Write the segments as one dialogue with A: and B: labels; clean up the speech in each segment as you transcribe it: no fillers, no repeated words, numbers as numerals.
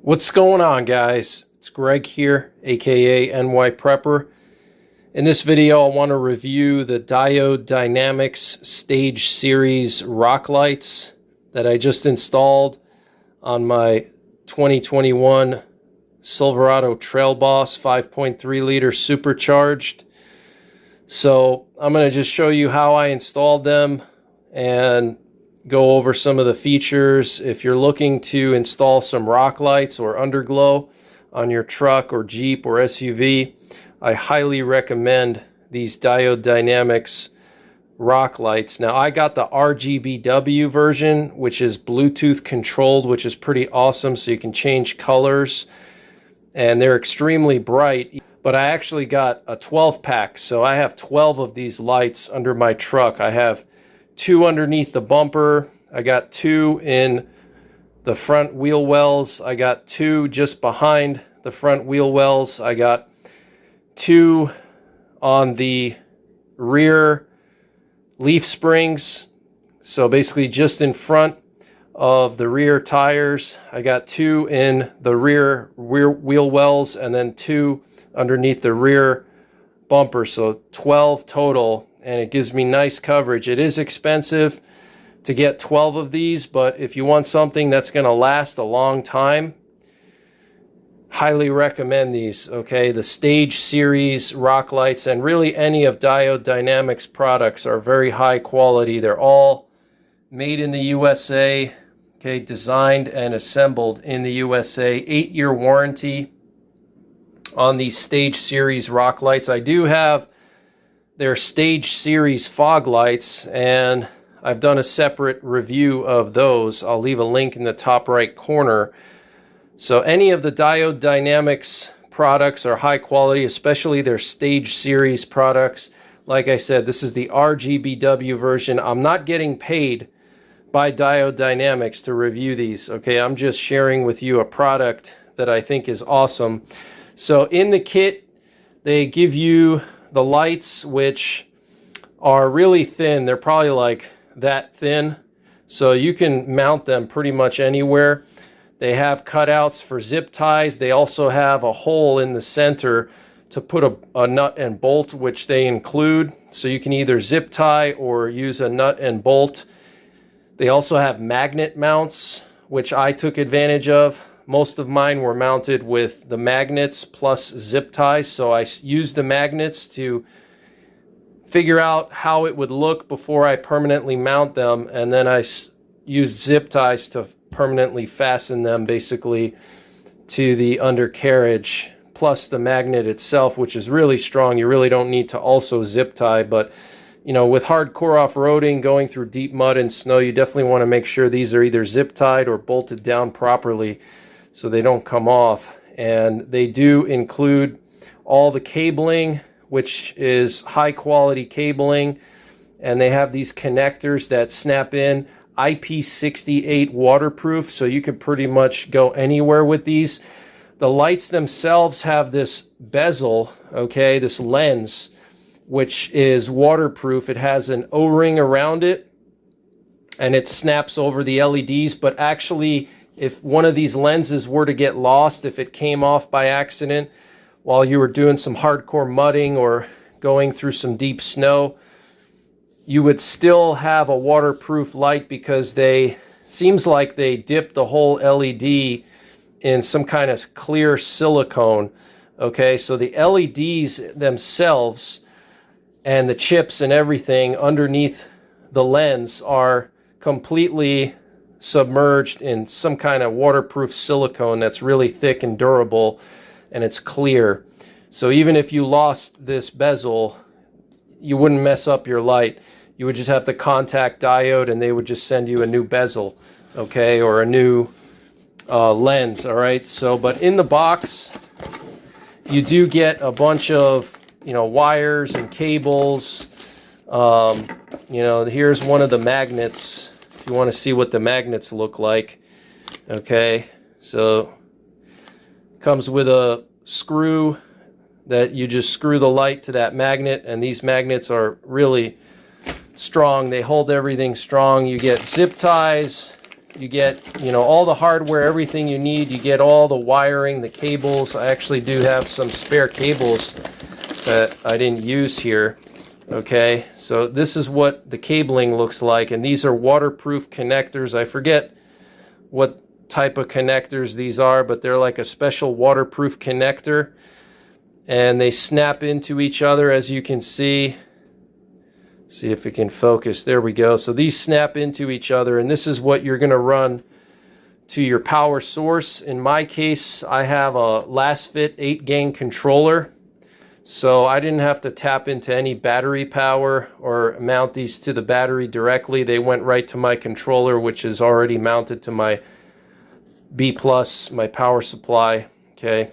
A: What's going on, guys? It's Greg here, aka NYPrepper. In this video, I want to review the Diode Dynamics Stage Series rock lights that I just installed on my 2021 Silverado Trail Boss 5.3 liter supercharged. So I'm going to just show you how I installed them and go over some of the features. If you're looking to install some rock lights or underglow on your truck or Jeep or SUV, I highly recommend these Diode Dynamics rock lights. Now, I got the RGBW version, which is Bluetooth controlled, which is pretty awesome, so you can change colors, and they're extremely bright. But I actually got a 12-pack, so I have 12 of these lights under my truck. I have 2 underneath the bumper. I got 2 in the front wheel wells. I got 2 just behind the front wheel wells. I got 2 on the rear leaf springs. So basically just in front of the rear tires. I got 2 in the rear wheel wells and then 2 underneath the rear bumper. So 12 total. And it gives me nice coverage. It is expensive to get 12 of these, but if you want something that's going to last a long time, highly recommend these. Okay, the Stage Series rock lights and really any of Diode Dynamics products are very high quality. They're all made in the USA, okay, designed and assembled in the USA. 8-year warranty on these Stage Series rock lights. I do have their Stage Series fog lights, and I've done a separate review of those. I'll leave a link in the top right corner. So any of the Diode Dynamics products are high quality, especially their Stage Series products. Like I said, this is the RGBW version. I'm not getting paid by Diode Dynamics to review these, okay? I'm just sharing with you a product that I think is awesome. So in the kit, they give you the lights, which are really thin. They're probably like that thin, so you can mount them pretty much anywhere. They have cutouts for zip ties. They also have a hole in the center to put a nut and bolt, which they include, so you can either zip tie or use a nut and bolt. They also have magnet mounts, which I took advantage of. Most of mine were mounted with the magnets plus zip ties, so I used the magnets to figure out how it would look before I permanently mount them, and then I used zip ties to permanently fasten them basically to the undercarriage, plus the magnet itself, which is really strong. You really don't need to also zip tie, but you know, with hardcore off-roading, going through deep mud and snow, you definitely want to make sure these are either zip tied or bolted down properly so they don't come off. And they do include all the cabling, which is high quality cabling, and they have these connectors that snap in, IP68 waterproof, so you can pretty much go anywhere with these. The lights themselves have this bezel, okay, this lens, which is waterproof. It has an O-ring around it, and it snaps over the LEDs, but actually, if one of these lenses were to get lost, if it came off by accident while you were doing some hardcore mudding or going through some deep snow, you would still have a waterproof light because seems like they dip the whole LED in some kind of clear silicone. Okay, so the LEDs themselves and the chips and everything underneath the lens are completely submerged in some kind of waterproof silicone that's really thick and durable, and it's clear. So even if you lost this bezel, you wouldn't mess up your light. You would just have to contact Diode and they would just send you a new bezel, okay, or a new lens. All right, so but in the box you do get a bunch of, you know, wires and cables. You know, here's one of the magnets if you want to see what the magnets look like. Okay, so comes with a screw that you just screw the light to that magnet, and these magnets are really strong. They hold everything strong. You get zip ties, You get, you know, all the hardware, everything you need. You get all the wiring, the cables. I actually do have some spare cables that I didn't use here. Okay, so this is what the cabling looks like, and these are waterproof connectors. I forget what type of connectors these are, but they're like a special waterproof connector, and they snap into each other, as you can see. See if it can focus. There we go. So these snap into each other, and this is what you're going to run to your power source. In my case, I have a last fit 8-gang controller, so I didn't have to tap into any battery power or mount these to the battery directly. They went right to my controller, which is already mounted to my B+, my power supply. Okay,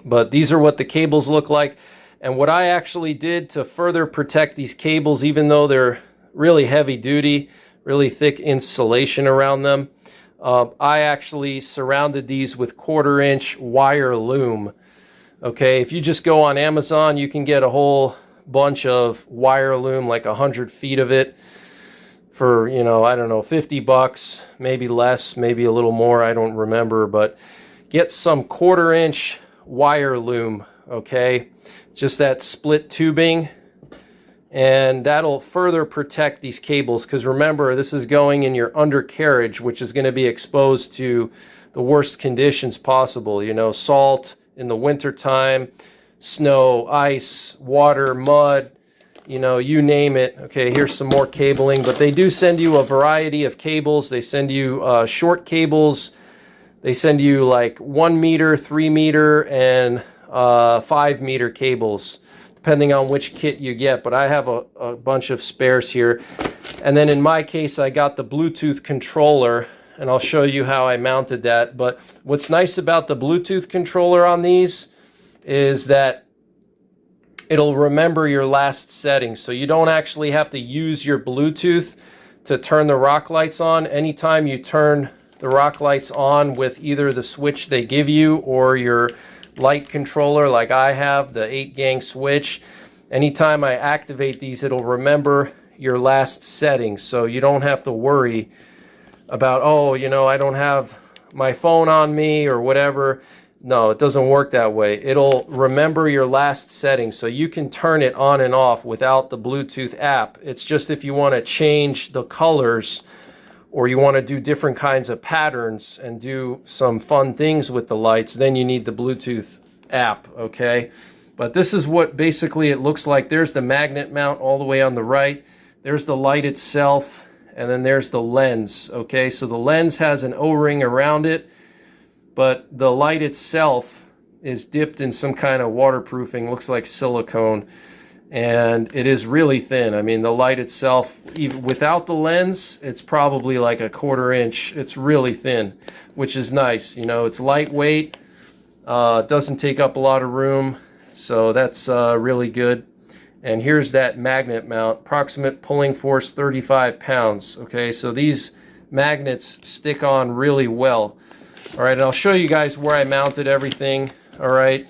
A: but these are what the cables look like. And what I actually did to further protect these cables, even though they're really heavy duty, really thick insulation around them, I actually surrounded these with 1/4-inch wire loom. Okay, if you just go on Amazon, you can get a whole bunch of wire loom, like 100 feet of it, for, you know, I don't know, 50 bucks, maybe less, maybe a little more, I don't remember, but get some 1/4-inch wire loom, okay? Just that split tubing, and that'll further protect these cables, because remember, this is going in your undercarriage, which is going to be exposed to the worst conditions possible, you know, salt in the wintertime, snow, ice, water, mud, you know, you name it. Okay, here's some more cabling, but they do send you a variety of cables. They send you short cables. They send you like 1 meter, 3 meter, and 5 meter cables, depending on which kit you get. But I have a bunch of spares here. And then in my case, I got the Bluetooth controller, and I'll show you how I mounted that. But what's nice about the Bluetooth controller on these is that it'll remember your last setting. So you don't actually have to use your Bluetooth to turn the rock lights on. Anytime you turn the rock lights on with either the switch they give you or your light controller, like I have, the 8-gang switch, anytime I activate these, it'll remember your last setting. So you don't have to worry about, oh, you know, I don't have my phone on me or whatever. No, it doesn't work that way. It'll remember your last setting, so you can turn it on and off without the Bluetooth app. It's just if you want to change the colors, or you want to do different kinds of patterns and do some fun things with the lights, then you need the Bluetooth app, okay? But this is what basically it looks like. There's the magnet mount all the way on the right. There's the light itself, and then there's the lens, okay? So the lens has an O-ring around it, but the light itself is dipped in some kind of waterproofing, looks like silicone, and it is really thin. I mean, the light itself, even without the lens, it's probably like a 1/4-inch. It's really thin, which is nice. You know, it's lightweight, doesn't take up a lot of room, so that's really good. And here's that magnet mount. Approximate pulling force 35 pounds. Okay, so these magnets stick on really well. All right, and I'll show you guys where I mounted everything. All right,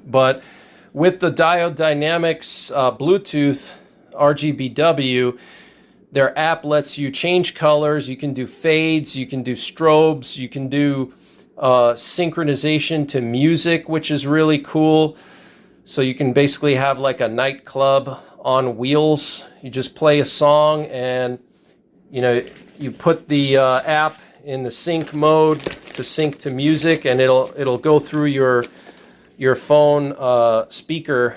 A: but with the Diode Dynamics Bluetooth RGBW, their app lets you change colors. You can do fades, you can do strobes, you can do synchronization to music, which is really cool. So you can basically have like a nightclub on wheels. You just play a song, and you know, you put the app in the sync mode to sync to music, and it'll go through your phone speaker,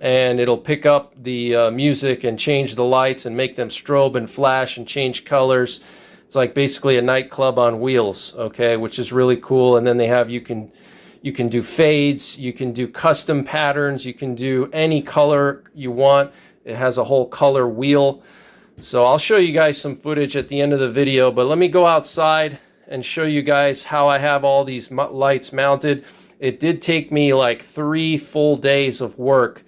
A: and it'll pick up the music and change the lights and make them strobe and flash and change colors. It's like basically a nightclub on wheels, okay, which is really cool. And then they have, you can do fades, you can do custom patterns, you can do any color you want. It has a whole color wheel. So I'll show you guys some footage at the end of the video, but let me go outside and show you guys how I have all these lights mounted. It did take me like 3 full days of work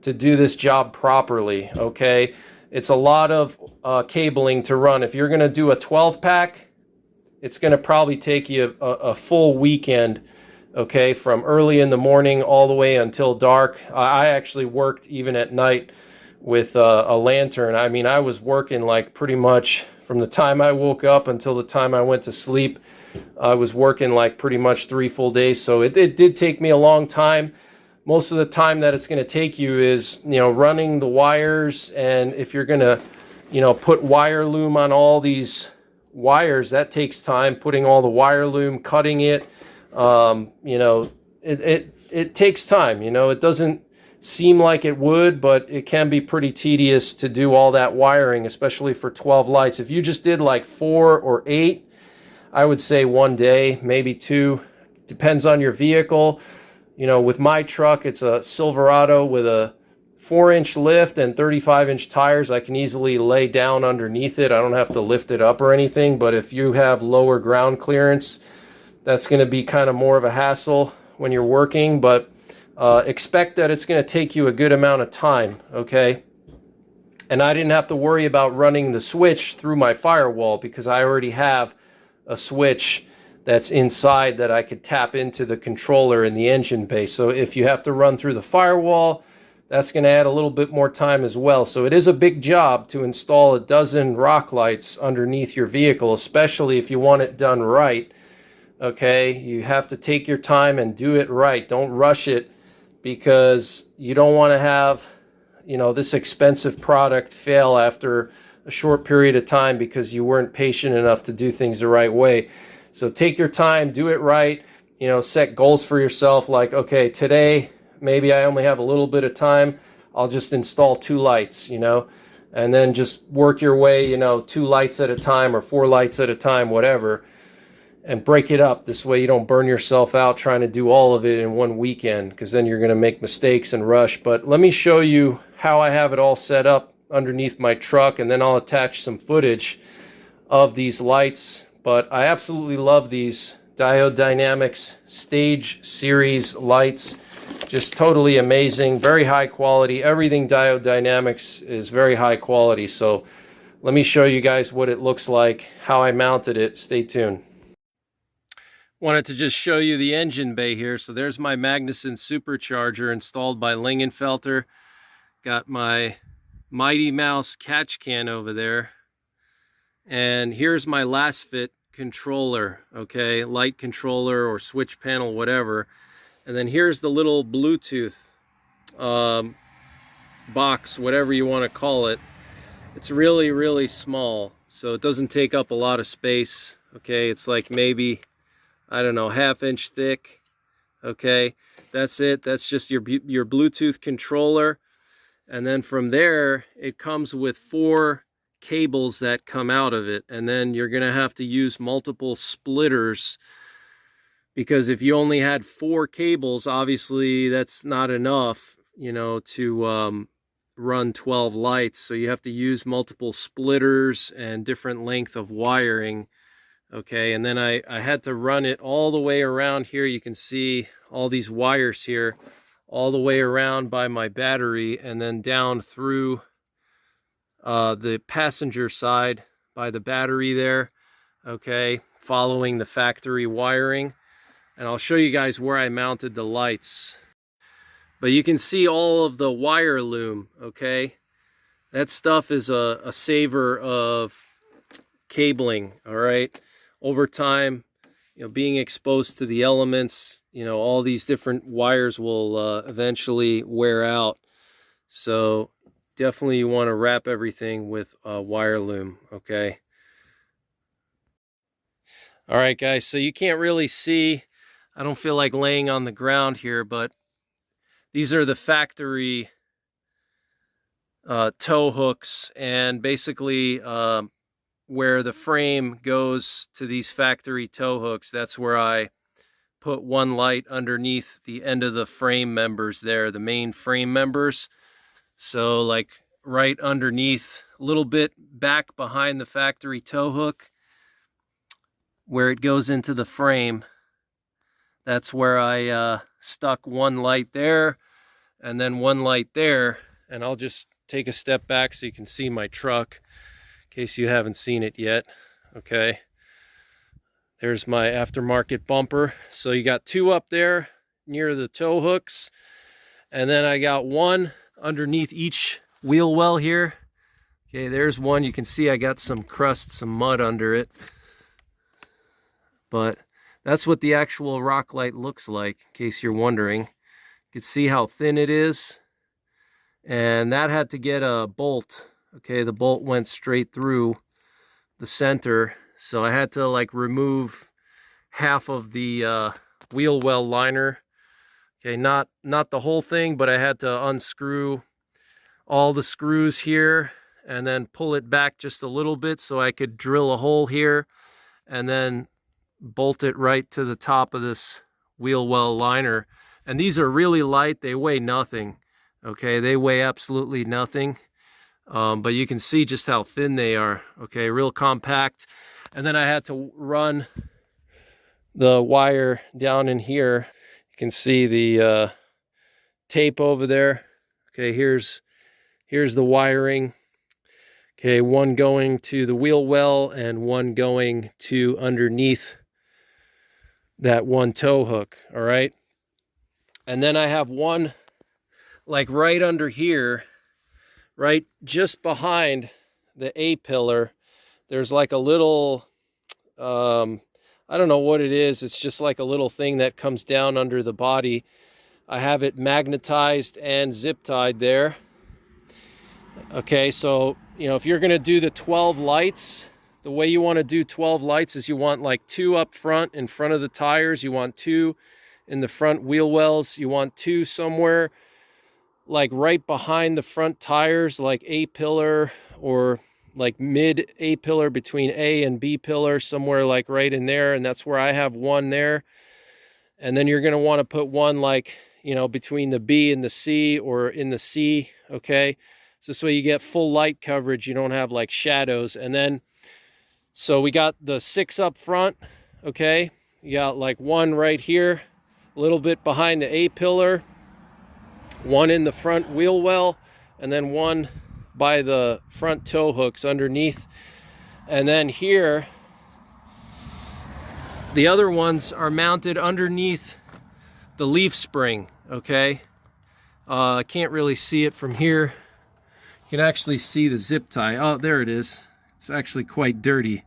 A: to do this job properly, okay? It's a lot of cabling to run. If you're gonna do a 12-pack, it's gonna probably take you a full weekend, okay? From early in the morning all the way until dark. I actually worked even at night with a lantern. I mean, I was working like pretty much From the time I woke up until the time I went to sleep, I was working like pretty much 3 full days. So it did take me a long time. Most of the time that it's going to take you is, running the wires. And if you're going to, put wire loom on all these wires, that takes time. Putting all the wire loom, cutting it, it takes time. It doesn't seem like it would, but it can be pretty tedious to do all that wiring, especially for 12 lights. If you just did like 4 or 8, I would say 1 day, maybe 2. Depends on your vehicle. With my truck, it's a Silverado with a 4-inch lift and 35-inch tires. I can easily lay down underneath it. I don't have to lift it up or anything. But if you have lower ground clearance, that's going to be kind of more of a hassle when you're working. But expect that it's going to take you a good amount of time, okay? And I didn't have to worry about running the switch through my firewall because I already have a switch that's inside that I could tap into the controller in the engine bay. So if you have to run through the firewall, that's going to add a little bit more time as well. So it is a big job to install a dozen rock lights underneath your vehicle, especially if you want it done right. Okay, you have to take your time and do it right. Don't rush it, because you don't want to have, this expensive product fail after a short period of time because you weren't patient enough to do things the right way. So take your time, do it right, set goals for yourself like, okay, today, maybe I only have a little bit of time. I'll just install 2 lights, and then just work your way, 2 lights at a time or 4 lights at a time, whatever, and break it up. This way you don't burn yourself out trying to do all of it in one weekend, because then you're going to make mistakes and rush. But let me show you how I have it all set up underneath my truck, and then I'll attach some footage of these lights. But I absolutely love these Diode Dynamics Stage Series lights. Just totally amazing, very high quality. Everything Diode Dynamics is very high quality. So let me show you guys what it looks like, how I mounted it. Stay tuned. Wanted to just show you the engine bay here. So there's my Magnuson supercharger installed by Lingenfelter. Got my Mighty Mouse catch can over there. And here's my last fit controller, okay, light controller or switch panel, whatever. And then here's the little Bluetooth box, whatever you want to call it. It's really, really small, so it doesn't take up a lot of space, okay? It's like maybe, I don't know, 1/2 inch thick, okay? That's it. That's just your Bluetooth controller. And then from there, it comes with 4 cables that come out of it, and then you're going to have to use multiple splitters, because if you only had 4 cables, obviously that's not enough, to run 12 lights. So you have to use multiple splitters and different length of wiring, okay? And then I had to run it all the way around here. You can see all these wires here all the way around by my battery, and then down through the passenger side by the battery there, okay, following the factory wiring. And I'll show you guys where I mounted the lights. But you can see all of the wire loom, okay? That stuff is a saver of cabling, all right? Over time, being exposed to the elements, all these different wires will eventually wear out. So definitely you want to wrap everything with wire loom, okay? All right, guys, so you can't really see. I don't feel like laying on the ground here, but these are the factory tow hooks, and basically where the frame goes to these factory tow hooks, that's where I put 1 light underneath the end of the frame members there, the main frame members. So like right underneath, a little bit back behind the factory tow hook, where it goes into the frame, that's where I stuck 1 light there and then 1 light there. And I'll just take a step back so you can see my truck in case you haven't seen it yet. Okay, there's my aftermarket bumper. So you got 2 up there near the tow hooks, and then I got 1 underneath each wheel well here. Okay, there's one. You can see I got some crust, some mud under it. But that's what the actual rock light looks like, in case you're wondering. You can see how thin it is. And that had to get a bolt. Okay, the bolt went straight through the center. So I had to like remove half of the wheel well liner. Okay, not the whole thing, but I had to unscrew all the screws here and then pull it back just a little bit so I could drill a hole here and then bolt it right to the top of this wheel well liner. And these are really light. They weigh nothing. Okay, they weigh absolutely nothing. But you can see just how thin they are. Okay, real compact. And then I had to run the wire down in here. You can see the tape over there. Okay, here's the wiring. Okay, one going to the wheel well and one going to underneath that one tow hook. All right. And then I have one like right under here, right just behind the A pillar. There's like a little, I don't know what it is. It's just like a little thing that comes down under the body. I have it magnetized and zip tied there. Okay, so, you know, if you're going to do the 12 lights, the way you want to do 12 lights is you want like 2 up front in front of the tires. You want 2 in the front wheel wells. You want 2 somewhere like right behind the front tires, like A pillar or like mid A pillar between A and B pillar, somewhere like right in there. And that's where I have one there. And then you're going to want to put one like, you know, between the B and the C or in the C. Okay. So this way you get full light coverage. You don't have like shadows. And then, so we got the 6 up front. Okay. You got like one right here, a little bit behind the A pillar, one in the front wheel well, and then one by the front tow hooks underneath. And then here, the other ones are mounted underneath the leaf spring. Okay. I can't really see it from here. You can actually see the zip tie. Oh, there it is. It's actually quite dirty.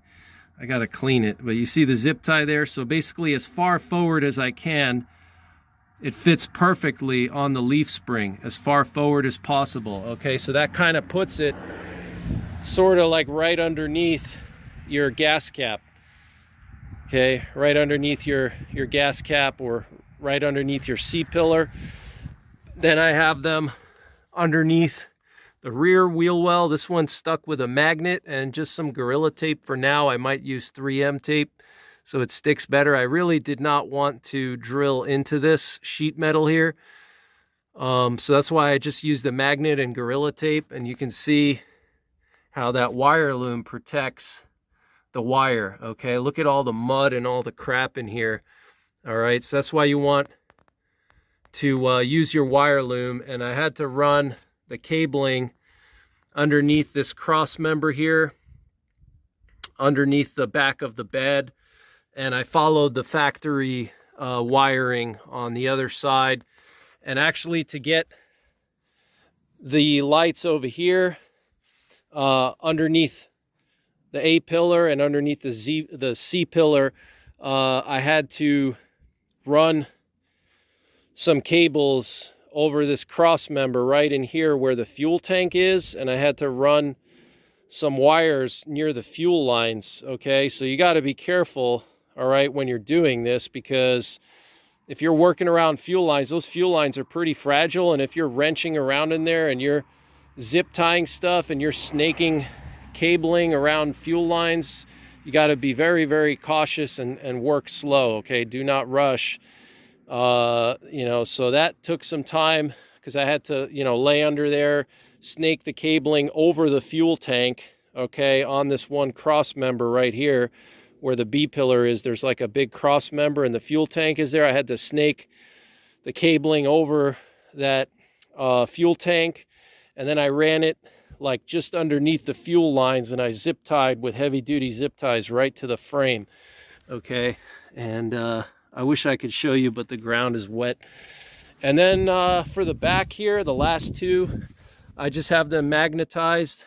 A: I gotta clean it, but you see the zip tie there. So basically as far forward as I can, it fits perfectly on the leaf spring, as far forward as possible. Okay, so that kind of puts it sort of like right underneath your gas cap. Okay, right underneath your gas cap or right underneath your C pillar. Then I have them underneath the rear wheel well. This one's stuck with a magnet and just some Gorilla Tape for now. I might use 3M tape so it sticks better. I really did not want to drill into this sheet metal here. So that's why I just used a magnet and Gorilla Tape. And you can see how that wire loom protects the wire. Okay, look at all the mud and all the crap in here. All right, so that's why you want to use your wire loom. And I had to run the cabling underneath this cross member here, underneath the back of the bed. And I followed the factory wiring on the other side. And actually to get the lights over here underneath the A pillar and underneath the C pillar, I had to run some cables over this cross member right in here where the fuel tank is, and I had to run some wires near the fuel lines. Okay, so you got to be careful, all right, when you're doing this, because if you're working around fuel lines, those fuel lines are pretty fragile, and if you're wrenching around in there and you're zip tying stuff and you're snaking cabling around fuel lines, you got to be very, very cautious and work slow. Okay, do not rush. You know, so that took some time because I had to, you know, lay under there, snake the cabling over the fuel tank, okay, on this one cross member right here where the B pillar is. There's like a big cross member and the fuel tank is there. I had to snake the cabling over that fuel tank, and then I ran it like just underneath the fuel lines, and I zip tied with heavy duty zip ties right to the frame. Okay, and I wish I could show you, but the ground is wet. And then for the back here, the last two, I just have them magnetized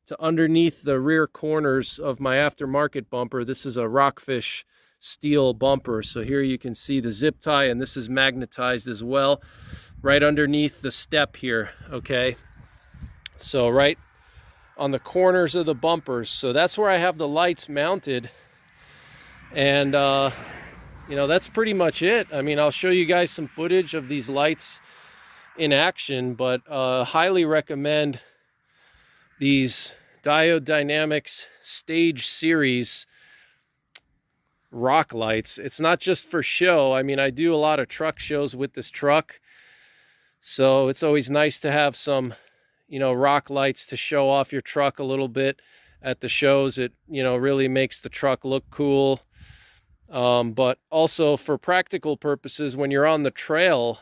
A: to underneath the rear corners of my aftermarket bumper. This is a Rockfish steel bumper. So here you can see the zip tie, and this is magnetized as well, right underneath the step here, okay? So right on the corners of the bumpers. So that's where I have the lights mounted. And you know, that's pretty much it. I mean, I'll show you guys some footage of these lights in action, but highly recommend these Diode Dynamics Stage Series rock lights. It's not just for show. I mean, I do a lot of truck shows with this truck, so it's always nice to have some, you know, rock lights to show off your truck a little bit at the shows. It, you know, really makes the truck look cool. But also for practical purposes, when you're on the trail,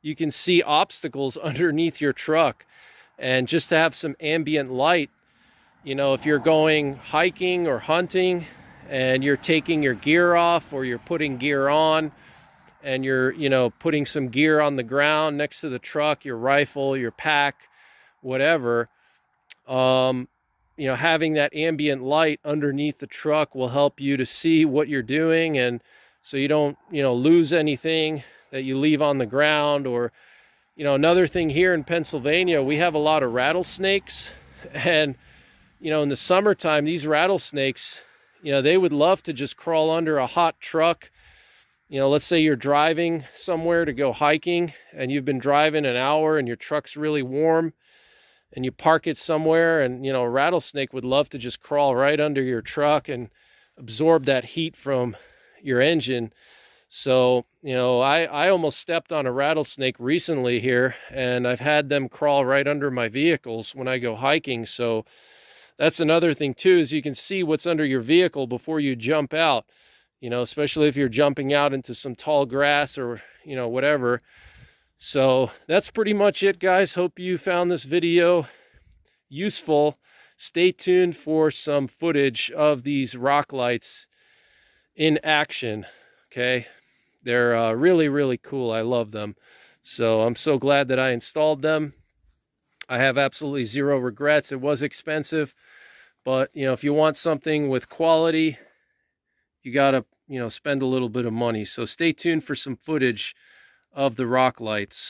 A: you can see obstacles underneath your truck, and just to have some ambient light, you know, if you're going hiking or hunting and you're taking your gear off, or you're putting gear on and you're, you know, putting some gear on the ground next to the truck, your rifle, your pack, whatever, you know, having that ambient light underneath the truck will help you to see what you're doing, and so you don't, you know, lose anything that you leave on the ground. Or, you know, another thing, here in Pennsylvania, we have a lot of rattlesnakes, and, you know, in the summertime, these rattlesnakes, you know, they would love to just crawl under a hot truck. You know, let's say you're driving somewhere to go hiking, and you've been driving an hour and your truck's really warm, and you park it somewhere, and, you know, a rattlesnake would love to just crawl right under your truck and absorb that heat from your engine. So, you know, I almost stepped on a rattlesnake recently here, and I've had them crawl right under my vehicles when I go hiking. So that's another thing too, is you can see what's under your vehicle before you jump out, you know, especially if you're jumping out into some tall grass or, you know, whatever. So that's pretty much it, guys. Hope you found this video useful. Stay tuned for some footage of these rock lights in action, okay? They're really, really cool. I love them. So I'm so glad that I installed them. I have absolutely zero regrets. It was expensive, but, you know, if you want something with quality, you gotta, you know, spend a little bit of money. So stay tuned for some footage of the rock lights.